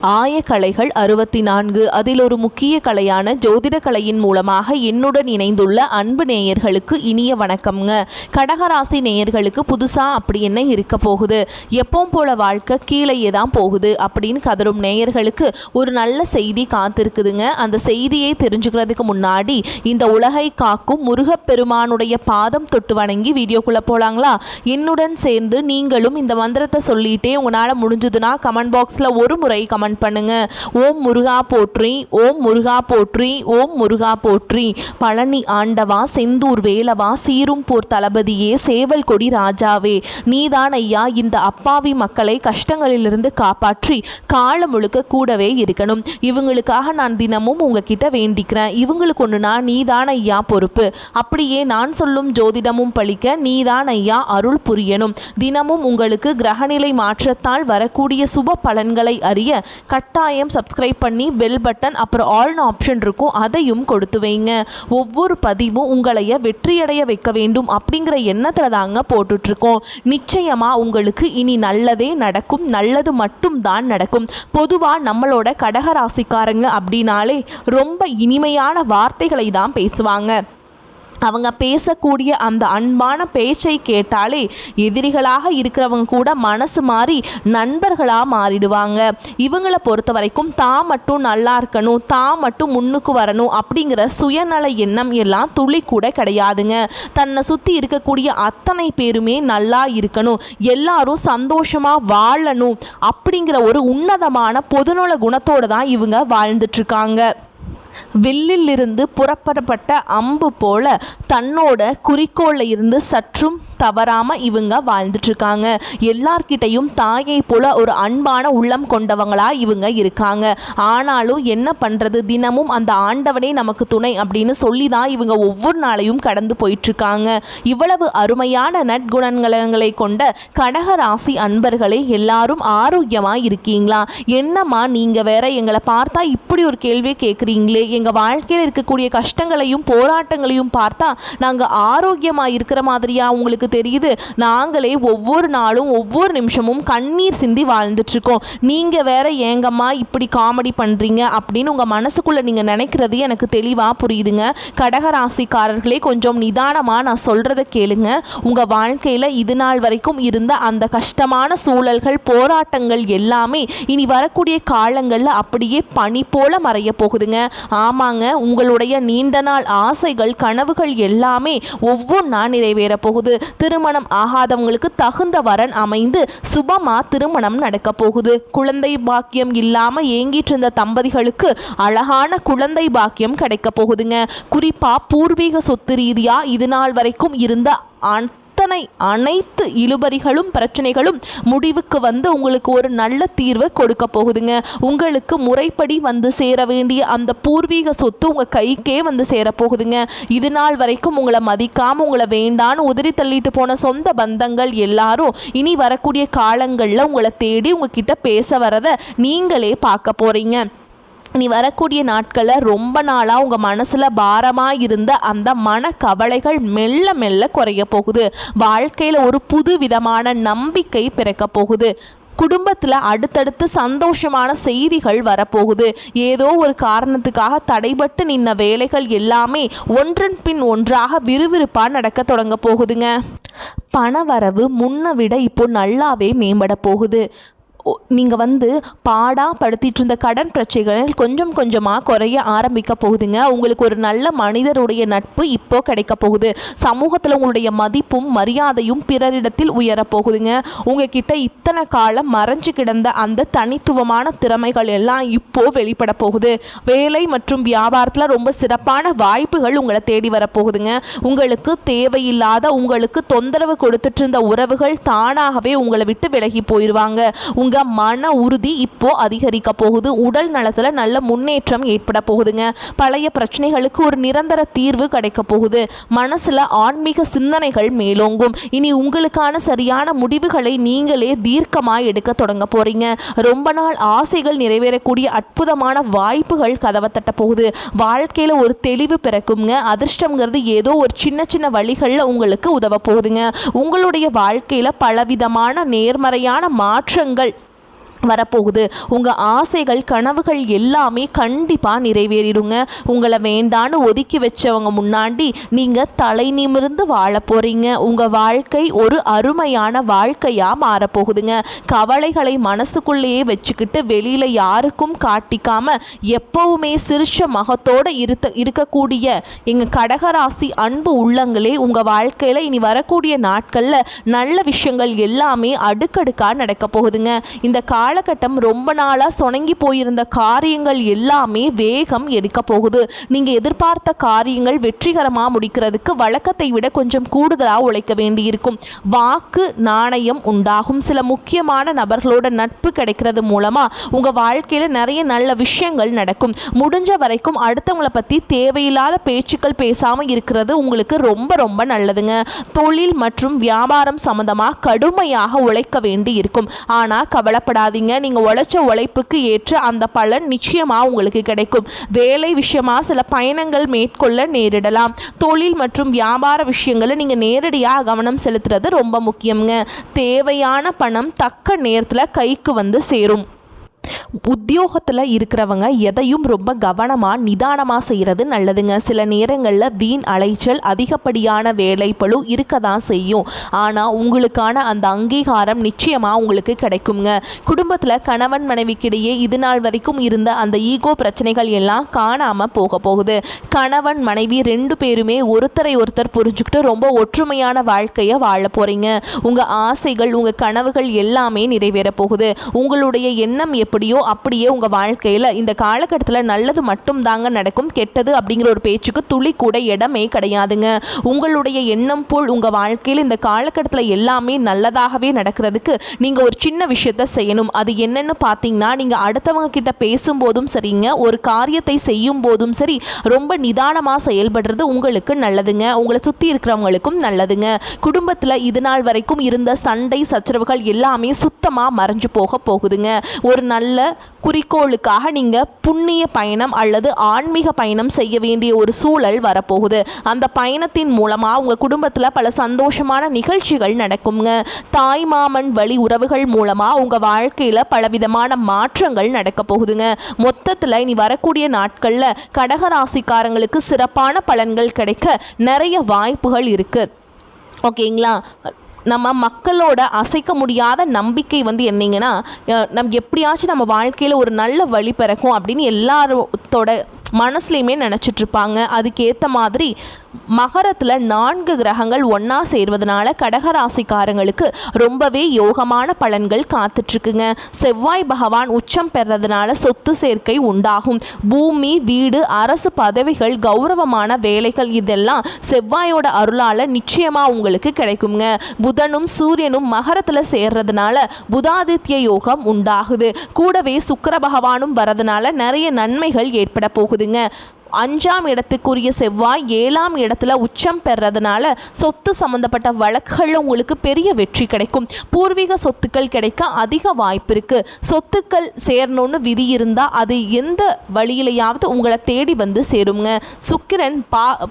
ஆயக்கலைகள் 64 அதில் ஒரு முக்கிய கலையான ஜோதிட கலையின் மூலமாக என்னுடன் இணைந்துள்ள அன்பு நேயர்களுக்கு இனிய வணக்கம்ங்க. கடகராசி நேயர்களுக்கு புதுசா அப்படி என்ன இருக்க போகுது, எப்பவும் போல வாழ்க்கை கீழேயே தான் போகுது அப்படின்னு கதரும் நேயர்களுக்கு ஒரு நல்ல செய்தி காத்திருக்குதுங்க. அந்த செய்தியை தெரிஞ்சுக்கிறதுக்கு முன்னாடி இந்த உலகை காக்கும் முருகப்பெருமானுடைய பாதம் தொட்டு வணங்கி வீடியோக்குள்ள போலாங்களா? என்னுடன் சேர்ந்து நீங்களும் இந்த மந்திரத்தை சொல்லிட்டே உங்களால முடிஞ்சதுன்னா கமெண்ட் பாக்ஸ்ல ஒரு முறை கமெண்ட் பண்ணுங்க. ஓம் முருகா போற்றி, ஓம் முருகா போற்றி, ஓம் முருகா போற்றி. பழனி ஆண்டவா, செந்தூர் வேலவா, சீரும் போர் தளபதியே, சேவல் கொடி ராஜாவே, நீதான் ஐயா இந்த அப்பாவி மக்களை கஷ்டங்களிலிருந்து காப்பாற்றி காலம் முழுக்க கூடவே இருக்கணும். இவங்களுக்காக நான் தினமும் உங்ககிட்ட வேண்டிக்கிறேன். இவங்களுக்கு ஒண்ணுனா நீதான் ஐயா பொறுப்பு. அப்படியே நான் சொல்லும் ஜோதிடமும் பழிக்க நீதான் ஐயா அருள் புரியணும். தினமும் உங்களுக்கு கிரகநிலை மாற்றத்தால் வரக்கூடிய சுப பலன்களை அறிய கட்டாயம் சப்ஸ்கிரைப் பண்ணி பெல் பட்டன் அப்புறம் ஆல்னு ஆப்ஷன் இருக்கும், அதையும் கொடுத்து வைங்க. ஒவ்வொரு பதிவும் உங்களைய வெற்றியடைய வைக்க வேண்டும் அப்படிங்கிற எண்ணத்தில் தாங்க போட்டுட்ருக்கோம். நிச்சயமாக உங்களுக்கு இனி நல்லதே நடக்கும், நல்லது மட்டும் தான் நடக்கும். பொதுவாக நம்மளோட கடகராசிக்காரங்க அப்படின்னாலே ரொம்ப இனிமையான வார்த்தைகளை தான் பேசுவாங்க. அவங்க பேசக்கூடிய அந்த அன்பான பேச்சை கேட்டாலே எதிரிகளாக இருக்கிறவங்க கூட மனசு மாறி நண்பர்களாக மாறிடுவாங்க. இவங்களை பொறுத்த வரைக்கும் தான் மட்டும் நல்லா இருக்கணும், தான் மட்டும் முன்னுக்கு வரணும் அப்படிங்கிற சுயநல எண்ணம் எல்லாம் துளி கூட கிடையாதுங்க. தன்னை சுற்றி இருக்கக்கூடிய அத்தனை பேருமே நல்லா இருக்கணும், எல்லாரும் சந்தோஷமாக வாழணும் அப்படிங்கிற ஒரு உன்னதமான பொதுநல குணத்தோடு தான் இவங்க வாழ்ந்துட்டுருக்காங்க. வில்லிலிருந்து புறப்படப்பட்ட அம்பு போல தன்னோட குறிக்கோளில் இருந்து சற்றும் தவறாமல் இவங்க வாழ்ந்துட்டுருக்காங்க. எல்லார்கிட்டையும் தாயை போல ஒரு அன்பான உள்ளம் கொண்டவங்களாக இவங்க இருக்காங்க. ஆனாலும் என்ன பண்ணுறது, தினமும் அந்த ஆண்டவனே நமக்கு துணை அப்படின்னு சொல்லி தான் இவங்க ஒவ்வொரு நாளையும் கடந்து போயிட்டுருக்காங்க. இவ்வளவு அருமையான நற்குணங்களை கொண்ட கடகராசி அன்பர்களே, எல்லாரும் ஆரோக்கியமாக இருக்கீங்களா? என்னம்மா நீங்கள் வேற எங்களை பார்த்தா இப்படி ஒரு கேள்வியை கேட்குறீங்களே, எங்கள் வாழ்க்கையில் இருக்கக்கூடிய கஷ்டங்களையும் போராட்டங்களையும் பார்த்தா நாங்கள் ஆரோக்கியமாக இருக்கிற மாதிரியா உங்களுக்கு தெரியுது? நாங்களே ஒவ்வொரு நாளும் ஒவ்வொரு நிமிஷமும் கண்ணீர் சிந்தி வாழ்ந்துட்டுருக்கோம். நீங்கள் வேற ஏங்கம்மா இப்படி காமெடி பண்ணுறீங்க அப்படின்னு உங்கள் மனசுக்குள்ளே நீங்கள் நினைக்கிறது எனக்கு தெளிவாக புரியுதுங்க. கடகராசிக்காரர்களே, கொஞ்சம் நிதானமாக நான் சொல்கிறத கேளுங்க. உங்கள் வாழ்க்கையில் இது நாள் வரைக்கும் இருந்த அந்த கஷ்டமான சூழல்கள் போராட்டங்கள் எல்லாமே இனி வரக்கூடிய காலங்களில் அப்படியே பனி போல மறைய போகுதுங்க. ஆமாங்க, உங்களுடைய நீண்ட நாள் ஆசைகள் கனவுகள் எல்லாமே ஒவ்வொன்றா நிறைவேற போகுது. திருமணம் ஆகாதவங்களுக்கு தகுந்த வரன் அமைந்து சுபமா திருமணம் நடக்க போகுது. குழந்தை பாக்கியம் இல்லாம ஏங்கிட்டு இருந்த தம்பதிகளுக்கு அழகான குழந்தை பாக்கியம் கிடைக்க போகுதுங்க. குறிப்பா பூர்வீக சொத்து ரீதியா இது நாள் வரைக்கும் இருந்த அனைத்து இழுபறிகளும் பிரச்சனைகளும் முடிவுக்கு வந்து உங்களுக்கு ஒரு நல்ல தீர்வை கொடுக்க போகுதுங்க. உங்களுக்கு முறைப்படி வந்து சேர வேண்டிய அந்த பூர்வீக சொத்து உங்கள் கைக்கே வந்து சேர போகுதுங்க. இது நாள் வரைக்கும் உங்களை மதிக்காமல் உங்களை வேண்டான்னு உதறி தள்ளிட்டு போன சொந்த பந்தங்கள் எல்லாரும் இனி வரக்கூடிய காலங்களில் உங்களை தேடி உங்ககிட்ட பேச வரதை நீங்களே பார்க்க போகிறீங்க. நீ வரக்கூடிய நாட்களில் ரொம்ப நாளாக உங்கள் மனசில் பாரமாக இருந்த அந்த மனக்கவலைகள் மெல்ல மெல்ல குறைய போகுது. வாழ்க்கையில் ஒரு புது விதமான நம்பிக்கை பிறக்க போகுது. குடும்பத்தில் அடுத்தடுத்து சந்தோஷமான செய்திகள் வரப்போகுது. ஏதோ ஒரு காரணத்துக்காக தடைபட்டு நின்ன வேலைகள் எல்லாமே ஒன்றன் பின் ஒன்றாக விறுவிறுப்பாக நடக்க தொடங்க போகுதுங்க. பணவரவு முன்ன விட இப்போ நல்லாவே மேம்பட போகுது. நீங்கள் படுத்திட்டு இருந்த கடன் பிரச்சனைகள் கொஞ்சம் கொஞ்சமாக குறைய ஆரம்பிக்க போகுதுங்க. உங்களுக்கு ஒரு நல்ல மனிதருடைய நட்பு இப்போ கிடைக்க போகுது. சமூகத்தில் உங்களுடைய மதிப்பும் மரியாதையும் பிறரிடத்தில் உயரப்போகுதுங்க. உங்ககிட்ட இத்தனை காலம் மறைஞ்சு கிடந்த அந்த தனித்துவமான திறமைகள் எல்லாம் இப்போ வெளிப்பட போகுது. வேலை மற்றும் வியாபாரத்தில் ரொம்ப சிறப்பான வாய்ப்புகள் உங்களை தேடி வரப்போகுதுங்க. உங்களுக்கு தேவையில்லாத உங்களுக்கு தொந்தரவு கொடுத்துட்டு இருந்த உறவுகள் தானாகவே உங்களை விட்டு விலகி போயிடுவாங்க. உங்கள் மன உறுதி இப்போ அதிகரிக்க போகுது. உடல் நலத்துல நல்ல முன்னேற்றம் ஏற்பட போகுதுங்க. பழைய பிரச்சனைகளுக்கு ஒரு நிரந்தர தீர்வு கிடைக்க போகுது. மனசுல ஆன்மீக சிந்தனைகள் மேலோங்கும். இனி உங்களுக்கான சரியான முடிவுகளை நீங்களே தீர்க்கமாய் எடுக்க தொடங்க போறீங்க. ரொம்ப நாள் ஆசைகள் நிறைவேறக்கூடிய அற்புதமான வாய்ப்புகள் கதவை தட்ட போகுது. வாழ்க்கையில ஒரு தெளிவு பிறக்குங்க. அதிர்ஷ்டம்ங்கிறது ஏதோ ஒரு சின்ன சின்ன வழிகளில் உங்களுக்கு உதவ போகுதுங்க. உங்களுடைய வாழ்க்கையில பலவிதமான நேர்மறையான மாற்றங்கள் வரப்போகுது. உங்கள் ஆசைகள் கனவுகள் எல்லாமே கண்டிப்பாக நிறைவேறிடுங்க. உங்களை வேண்டான்னு ஒதுக்கி வச்சவங்க முன்னாடி நீங்கள் தலை நிமிர்ந்து வாழ போகிறீங்க. உங்கள் வாழ்க்கை ஒரு அருமையான வாழ்க்கையாக மாறப்போகுதுங்க. கவலைகளை மனசுக்குள்ளேயே வச்சுக்கிட்டு வெளியில் யாருக்கும் காட்டிக்காம எப்போவுமே சிரிச்ச முகத்தோடு இருக்கக்கூடிய எங்கள் கடகராசி அன்பு உள்ளங்களே, உங்கள் வாழ்க்கையில் இனி வரக்கூடிய நாட்களில் நல்ல விஷயங்கள் எல்லாமே அடுக்கடுக்காக நடக்க போகுதுங்க. இந்த காலகட்டம் ரொம்ப நாளாக சொணங்கி போயிருந்த காரியங்கள் எல்லாமே வேகம் எடுக்க போகுது. நீங்கள் எதிர்பார்த்த காரியங்கள் வெற்றிகரமாக முடிக்கிறதுக்கு வழக்கத்தை விட கொஞ்சம் கூடுதலாக உழைக்க வேண்டியிருக்கும். வாக்கு நாணயம் உண்டாகும். சில முக்கியமான நபர்களோட நட்பு கிடைக்கிறது மூலமாக உங்கள் வாழ்க்கையில் நிறைய நல்ல விஷயங்கள் நடக்கும். முடிஞ்ச வரைக்கும் அடுத்தவங்களை பற்றி தேவையில்லாத பேச்சுக்கள் பேசாமல் இருக்கிறது உங்களுக்கு ரொம்ப ரொம்ப நல்லதுங்க. தொழில் மற்றும் வியாபாரம் சம்பந்தமாக கடுமையாக உழைக்க வேண்டி இருக்கும். ஆனால் கவலைப்படாதீங்க, நீங்கள் உழைச்ச உழைப்புக்கு ஏற்ற அந்த பலன் நிச்சயமாக உங்களுக்கு கிடைக்கும். வேலை விஷயமாக சில பயணங்கள் மேற்கொள்ள நேரிடலாம். தொழில் மற்றும் வியாபார விஷயங்களை நீங்கள் நேரடியாக கவனம் செலுத்துறது ரொம்ப முக்கியங்க. தேவையான பணம் தக்க நேரத்தில் கைக்கு வந்து சேரும். உத்தியோகத்தில் இருக்கிறவங்க எதையும் ரொம்ப கவனமாக நிதானமாக செய்கிறது நல்லதுங்க. சில நேரங்களில் வீண் அலைச்சல் அதிகப்படியான வேலைப்பளு இருக்க தான் செய்யும். ஆனால் உங்களுக்கான அந்த அங்கீகாரம் நிச்சயமாக உங்களுக்கு கிடைக்குங்க. குடும்பத்தில் கணவன் மனைவிக்கிடையே இது நாள் வரைக்கும் இருந்த அந்த ஈகோ பிரச்சனைகள் எல்லாம் காணாமல் போக போகுது. கணவன் மனைவி ரெண்டு பேருமே ஒருத்தரை ஒருத்தர் புரிஞ்சுக்கிட்டு ரொம்ப ஒற்றுமையான வாழ்க்கையை வாழ போகிறீங்க. உங்கள் ஆசைகள் உங்கள் கனவுகள் எல்லாமே நிறைவேற போகுது. உங்களுடைய எண்ணம் எப்படியோ அப்படியே உங்கள் வாழ்க்கையில் இந்த காலகட்டத்தில் நல்லது மட்டும் தாங்க நடக்கும். கெட்டது அப்படிங்கிற ஒரு பேச்சுக்கு துளி கூட இடமே கிடையாதுங்க. உங்களுடைய எண்ணம் போல் உங்கள் வாழ்க்கையில் இந்த காலகட்டத்தில் எல்லாமே நல்லதாகவே நடக்கிறதுக்கு நீங்கள் ஒரு சின்ன விஷயத்த செய்யணும். அது என்னன்னு பார்த்தீங்கன்னா, நீங்கள் அடுத்தவங்க கிட்ட பேசும்போதும் சரிங்க, ஒரு காரியத்தை செய்யும் போதும் சரி, ரொம்ப நிதானமாக செயல்படுறது உங்களுக்கு நல்லதுங்க. உங்களை சுற்றி இருக்கிறவங்களுக்கும் நல்லதுங்க. குடும்பத்தில் இது நாள் வரைக்கும் இருந்த சண்டை சச்சரவுகள் எல்லாமே சுத்தமாக மறைஞ்சு போகுதுங்க. ஒரு நல்ல குறிக்கோளுக்காக நீங்கள் புண்ணிய பயணம் அல்லது ஆன்மீக பயணம் செய்ய வேண்டிய ஒரு சூழல் வரப்போகுது. அந்த பயணத்தின் மூலமாக உங்கள் குடும்பத்தில் பல சந்தோஷமான நிகழ்ச்சிகள் நடக்குங்க. தாய்மாமன் வழி உறவுகள் மூலமாக உங்கள் வாழ்க்கையில் பலவிதமான மாற்றங்கள் நடக்க போகுதுங்க. மொத்தத்தில் இனி வரக்கூடிய நாட்களில் கடகராசிக்காரங்களுக்கு சிறப்பான பலன்கள் கிடைக்க நிறைய வாய்ப்புகள் இருக்குது. ஓகேங்களா? நம்ம மக்களோட அசைக்க முடியாத நம்பிக்கை வந்து என்னங்கன்னா, எப்படியாச்சும் நம்ம வாழ்க்கையில் ஒரு நல்ல வழி பிறக்கும் அப்படின்னு எல்லாரோட மனசுலையுமே நினச்சிட்ருப்பாங்க. அதுக்கேற்ற மாதிரி மகரத்தில் 4 கிரகங்கள் ஒன்றா சேர்வதனால கடகராசிக்காரங்களுக்கு ரொம்பவே யோகமான பலன்கள் காத்துட்ருக்குங்க. செவ்வாய் பகவான் உச்சம் பெறதுனால சொத்து சேர்க்கை உண்டாகும். பூமி, வீடு, அரசு பதவிகள், கௌரவமான வேலைகள் இதெல்லாம் செவ்வாயோட அருளால் நிச்சயமாக உங்களுக்கு கிடைக்குங்க. புதனும் சூரியனும் மகரத்தில் சேர்றதுனால புதாதித்ய யோகம் உண்டாகுது. கூடவே சுக்கிர பகவானும் வரதுனால நிறைய நன்மைகள் ஏற்பட போகுதுங்க. 5ஆம் இடத்துக்குரிய செவ்வாய் 7ஆம் இடத்துல உச்சம் பெறதுனால சொத்து சம்பந்தப்பட்ட வழக்குகளில் உங்களுக்கு பெரிய வெற்றி கிடைக்கும். பூர்வீக சொத்துக்கள் கிடைக்க அதிக வாய்ப்பு இருக்குது. சொத்துக்கள் சேரணும்னு விதி இருந்தால் அது எந்த வழியிலையாவது உங்களை தேடி வந்து சேருங்க. சுக்கிரன்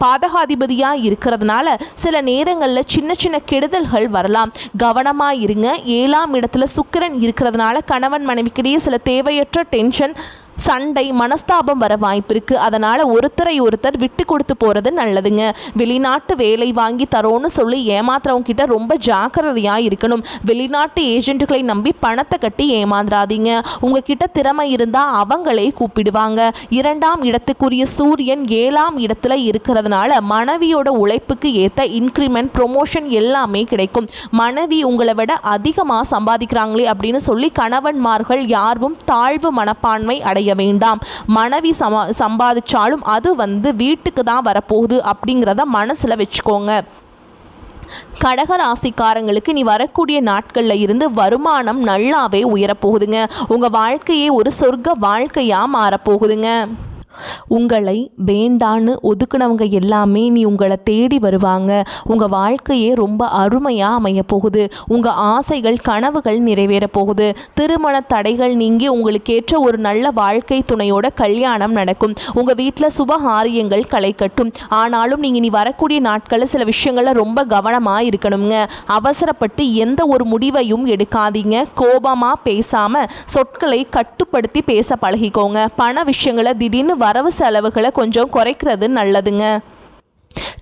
பாதகாதிபதியாக இருக்கிறதுனால சில நேரங்களில் சின்ன சின்ன கெடுதல்கள் வரலாம். கவனமாக இருங்க. 7ஆம் இடத்துல சுக்கிரன் இருக்கிறதுனால கணவன் மனைவிக்கிடையே சில தேவையற்ற டென்ஷன், சண்டை, மனஸ்தாபம் வர வாய்ப்பு இருக்குது. அதனால் ஒருத்தரை ஒருத்தர் விட்டு கொடுத்து போகிறது நல்லதுங்க. வெளிநாட்டு வேலை வாங்கி தரோன்னு சொல்லி ஏமாத்துறவங்க கிட்ட ரொம்ப ஜாக்கிரதையாக இருக்கணும். வெளிநாட்டு ஏஜென்ட்டுகளை நம்பி பணத்தை கட்டி ஏமாந்துடாதீங்க. உங்ககிட்ட திறமை இருந்தால் அவங்களே கூப்பிடுவாங்க. 2ஆம் இடத்துக்குரிய சூரியன் 7ஆம் இடத்துல இருக்கிறதுனால மனைவியோட உழைப்புக்கு ஏற்ற இன்க்ரிமெண்ட், ப்ரொமோஷன் எல்லாமே கிடைக்கும். மனைவி உங்களை விட அதிகமாக சம்பாதிக்கிறாங்களே அப்படின்னு சொல்லி கணவன்மார்கள் யாரும் தாழ்வு மனப்பான்மை அடைய வேண்டாம். மனைவி சம்பாதிச்சாலும் அது வந்து வீட்டுக்கு தான் வரப்போகுது அப்படிங்கிறத மனசில் வச்சுக்கோங்க. கடகராசிக்காரங்களுக்கு நீ வரக்கூடிய நாட்களில் இருந்து வருமானம் நல்லாவே உயரப்போகுதுங்க. உங்கள் வாழ்க்கையே ஒரு சொர்க்க வாழ்க்கையாக மாறப்போகுதுங்க. உங்களை வேண்டான்னு ஒதுக்குனவங்க எல்லாமே நீ உங்களை தேடி வருவாங்க. உங்கள் வாழ்க்கையே ரொம்ப அருமையாக அமைய போகுது. உங்கள் ஆசைகள் கனவுகள் நிறைவேற போகுது. திருமண தடைகள் நீங்கி உங்களுக்கேற்ற ஒரு நல்ல வாழ்க்கை துணையோட கல்யாணம் நடக்கும். உங்கள் வீட்டில் சுபகாரியங்கள் களை கட்டும். ஆனாலும் நீங்கள் நீ வரக்கூடிய நாட்களில் சில விஷயங்களில் ரொம்ப கவனமாக இருக்கணுங்க. அவசரப்பட்டு எந்த ஒரு முடிவையும் எடுக்காதீங்க. கோபமாக பேசாமல் சொற்களை கட்டுப்படுத்தி பேச பழகிக்கோங்க. பண விஷயங்களை திடீர்னு வரவு செலவுகளை கொஞ்சம் குறைக்கிறது நல்லதுங்க.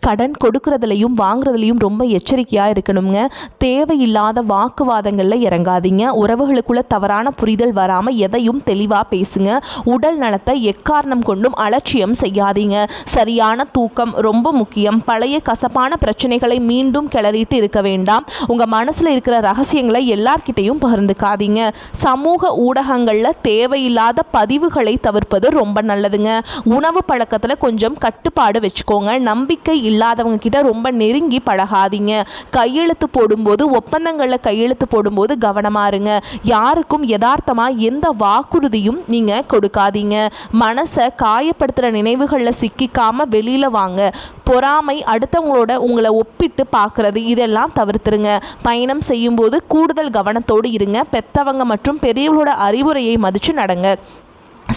கடன் கொடுக்கறதுலையும் வாங்குறதுலையும் ரொம்ப எச்சரிக்கையாக இருக்கணுங்க. தேவையில்லாத வாக்குவாதங்களில் இறங்காதீங்க. உறவுகளுக்குள்ள தவறான புரிதல் வராமல் எதையும் தெளிவாக பேசுங்க. உடல் நலத்தை எக்காரணம் கொண்டும் அலட்சியம் செய்யாதீங்க. சரியான தூக்கம் ரொம்ப முக்கியம். பழைய கசப்பான பிரச்சனைகளை மீண்டும் கிளறிட்டு இருக்க வேண்டாம். உங்கள் மனசில் இருக்கிற ரகசியங்களை எல்லார்கிட்டையும் பகிர்ந்துக்காதீங்க. சமூக ஊடகங்களில் தேவையில்லாத பதிவுகளை தவிர்ப்பது ரொம்ப நல்லதுங்க. உணவு பழக்கத்தில் கொஞ்சம் கட்டுப்பாடு வச்சுக்கோங்க. நம்பிக்கை இல்லாதவங்க கிட்ட ரொம்ப நெருங்கி பழகாதீங்க. கையெழுத்து போடும்போது ஒப்பந்தங்களில் கையெழுத்து போடும்போது கவனமா இருங்க. யாருக்கும் யதார்த்தமாக எந்த வாக்குறுதியும் நீங்கள் கொடுக்காதீங்க. மனசை காயப்படுத்துகிற நினைவுகளில் சிக்கிக்காம வெளியில் வாங்க. பொறாமை, அடுத்தவங்களோட உங்களை ஒப்பிட்டு பார்க்குறது, இதெல்லாம் தவிர்த்துருங்க. பயணம் செய்யும்போது கூடுதல் கவனத்தோடு இருங்க. பெத்தவங்க மற்றும் பெரியவங்களோட அறிவுரையை மதித்து நடங்க.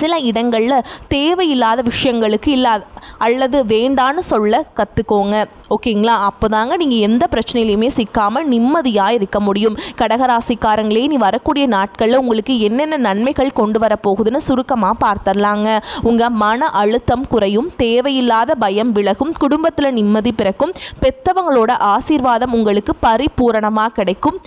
சில இடங்களில் தேவையில்லாத விஷயங்களுக்கு அல்லது வேண்டான்னு சொல்ல கற்றுக்கோங்க. ஓகேங்களா? அப்போ தாங்க நீங்கள் எந்த பிரச்சனையிலையுமே சிக்காமல் நிம்மதியாக இருக்க முடியும். கடகராசிக்காரங்களே, நீ வரக்கூடிய நாட்களில் உங்களுக்கு என்னென்ன நன்மைகள் கொண்டு வரப்போகுதுன்னு சுருக்கமாக பார்த்துடலாங்க. உங்கள் மன அழுத்தம் குறையும். தேவையில்லாத பயம் விலகும். குடும்பத்தில் நிம்மதி பிறக்கும். பெத்தவங்களோட ஆசீர்வாதம் உங்களுக்கு பரிபூரணமாக கிடைக்கும்.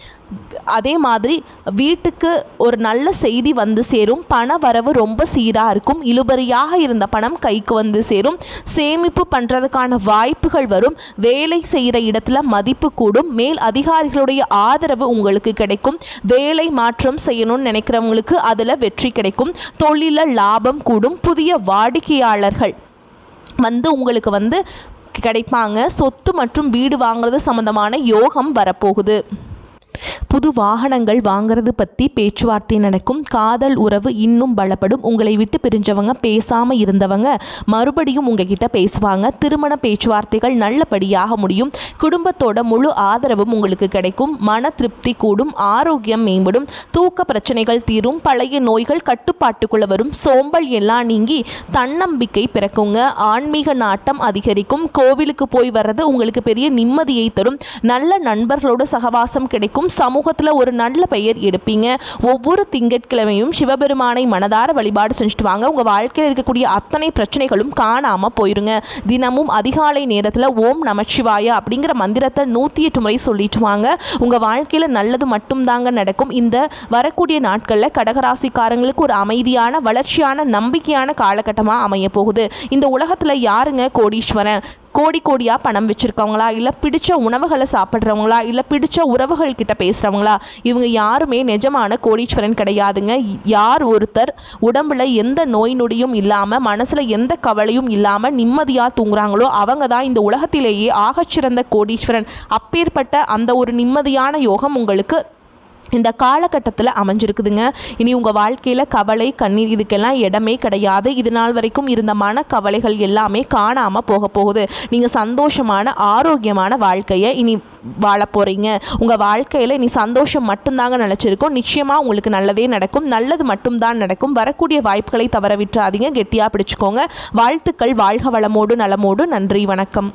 அதே மாதிரி வீட்டுக்கு ஒரு நல்ல செய்தி வந்து சேரும். பண வரவு ரொம்ப சீராக இருக்கும். இழுபறியாக இருந்த பணம் கைக்கு வந்து சேரும். சேமிப்பு பண்ணுறதுக்கான வாய்ப்புகள் வரும். வேலை செய்கிற இடத்துல மதிப்பு கூடும். மேல் அதிகாரிகளுடைய ஆதரவு உங்களுக்கு கிடைக்கும். வேலை மாற்றம் செய்யணும்னு நினைக்கிறவங்களுக்கு அதில் வெற்றி கிடைக்கும். தொழிலில் லாபம் கூடும். புதிய வாடிக்கையாளர்கள் உங்களுக்கு கிடைப்பாங்க. சொத்து மற்றும் வீடு வாங்குறது சம்பந்தமான யோகம் வரப்போகுது. புது வாகனங்கள் வாங்கிறது பற்றி பேச்சுவார்த்தை நடக்கும். காதல் உறவு இன்னும் பலப்படும். உங்களை விட்டு பிரிஞ்சவங்க, பேசாமல் இருந்தவங்க மறுபடியும் உங்ககிட்ட பேசுவாங்க. திருமண பேச்சுவார்த்தைகள் நல்லபடியாக முடியும். குடும்பத்தோட முழு ஆதரவும் உங்களுக்கு கிடைக்கும். மன திருப்தி கூடும். ஆரோக்கியம் மேம்படும். தூக்க பிரச்சனைகள் தீரும். பழைய நோய்கள் கட்டுப்பாட்டுக்குள்ள வரும். சோம்பல் எல்லாம் நீங்கி தன்னம்பிக்கை பிறக்குங்க. ஆன்மீக நாட்டம் அதிகரிக்கும். கோவிலுக்கு போய் வர்றது உங்களுக்கு பெரிய நிம்மதியை தரும். நல்ல நண்பர்களோட சகவாசம் கிடைக்கும். சமூகத்தில் ஒரு நல்ல பெயர் எடுப்பீங்க. ஒவ்வொரு திங்கட்கிழமையும் சிவபெருமானை மனதார வழிபாடு செஞ்சுட்டு வாங்க. உங்கள் வாழ்க்கையில் இருக்கக்கூடிய அத்தனை பிரச்சனைகளும் காணாமல் போயிருங்க. தினமும் அதிகாலை நேரத்தில் ஓம் நமச்சிவாய அப்படிங்கிற மந்திரத்தை 108 முறை சொல்லிட்டு வாங்க. உங்கள் வாழ்க்கையில் நல்லது மட்டும்தாங்க நடக்கும். இந்த வரக்கூடிய நாட்களில் கடகராசிக்காரங்களுக்கு ஒரு அமைதியான, வளர்ச்சியான, நம்பிக்கையான காலகட்டமாக அமைய போகுது. இந்த உலகத்தில் யாருங்க கோடீஸ்வரன்? கோடியாக பணம் வச்சுருக்கவங்களா, இல்லை பிடிச்ச உணவுகளை சாப்பிட்றவங்களா, இல்லை பிடிச்ச உறவுகள் கிட்ட பேசுகிறவங்களா? இவங்க யாருமே நிஜமான கோடீஸ்வரன் கிடையாதுங்க. யார் ஒருத்தர் உடம்புல எந்த நோய் நொடியும் இல்லாமல், மனசில் எந்த கவலையும் இல்லாமல் நிம்மதியாக தூங்குறாங்களோ அவங்க தான் இந்த உலகத்திலேயே ஆகச்சிறந்த கோடீஸ்வரன். அப்பேற்பட்ட அந்த ஒரு நிம்மதியான யோகம் உங்களுக்கு இந்த காலகட்டத்தில் அமைஞ்சிருக்குதுங்க. இனி உங்கள் வாழ்க்கையில் கவலை, கண்ணீர் இதுக்கெல்லாம் இடமே கிடையாது. இது நாள் வரைக்கும் இருந்த மன கவலைகள் எல்லாமே காணாமல் போக போகுது. நீங்கள் சந்தோஷமான, ஆரோக்கியமான வாழ்க்கையை இனி வாழ போகிறீங்க. உங்கள் வாழ்க்கையில் இனி சந்தோஷம் மட்டும்தாங்க நினச்சிருக்கோம். நிச்சயமாக உங்களுக்கு நல்லதே நடக்கும். நல்லது மட்டும்தான் நடக்கும். வரக்கூடிய வாய்ப்புகளை தவற விட்டுறாதீங்க. கெட்டியாக பிடிச்சிக்கோங்க. வாழ்த்துக்கள். வாழ்க வளமோடு நலமோடு. நன்றி, வணக்கம்.